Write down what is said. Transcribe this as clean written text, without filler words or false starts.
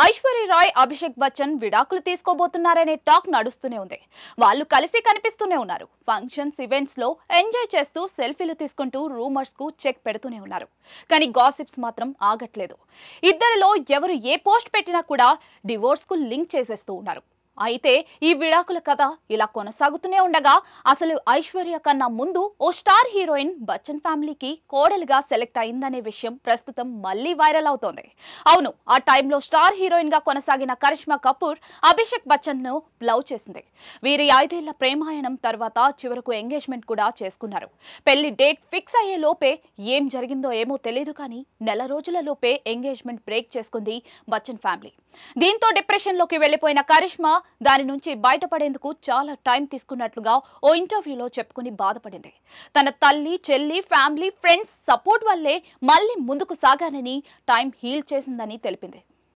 ఐశ్వర్య రాయ్, అభిషేక్ బచ్చన్ విడాకులు తీసుకోబోతున్నారనే టాక్ నడుస్తూనే ఉంది. వాళ్ళు కలిసి కనిపిస్తూనే ఉన్నారు. ఫంక్షన్స్, ఈవెంట్స్ లో ఎంజాయ్ చేస్తూ సెల్ఫీలు తీసుకుంటూ రూమర్స్ కు చెక్ పెడుతూనే ఉన్నారు. కానీ గాసిప్స్ మాత్రం ఆగట్లేదు. ఇద్దరిలో ఎవరు ఏ పోస్ట్ పెట్టినా కూడా డివోర్స్ కు లింక్ చేసేస్తూ ఉన్నారు. అయితే ఈ విడాకుల కథ ఇలా కొనసాగుతూనే ఉండగా అసలు ఐశ్వర్య కన్నా ముందు ఓ స్టార్ హీరోయిన్ బచ్చన్ ఫ్యామిలీకి కోడలుగా సెలెక్ట్ అయిందనే విషయం ప్రస్తుతం మళ్ళీ వైరల్ అవుతోంది. అవును, ఆ టైంలో స్టార్ హీరోయిన్ గా కొనసాగిన కరిష్మా కపూర్ అభిషేక్ బచ్చన్ ను లవ్ చేసింది. వీరి 5 ఏళ్ల ప్రేమాయణం తర్వాత చివరకు ఎంగేజ్మెంట్ కూడా చేసుకున్నారు. పెళ్లి డేట్ ఫిక్స్ అయ్యే లోపే ఏం జరిగిందో ఏమో తెలియదు, కానీ నెల రోజుల లోపే ఎంగేజ్మెంట్ బ్రేక్ చేసుకుంది బచ్చన్ ఫ్యామిలీ. దీంతో డిప్రెషన్ లోకి వెళ్లిపోయిన కరిష్మా దాని నుంచి బయటపడేందుకు చాలా టైం తీసుకున్నట్లుగా ఓ ఇంటర్వ్యూలో చెప్పుకుని బాధపడింది. తన తల్లి, చెల్లి, ఫ్యామిలీ, ఫ్రెండ్స్ సపోర్ట్ వల్లే మళ్ళీ ముందుకు సాగానని, టైం హీల్ చేసిందని తెలిపింది.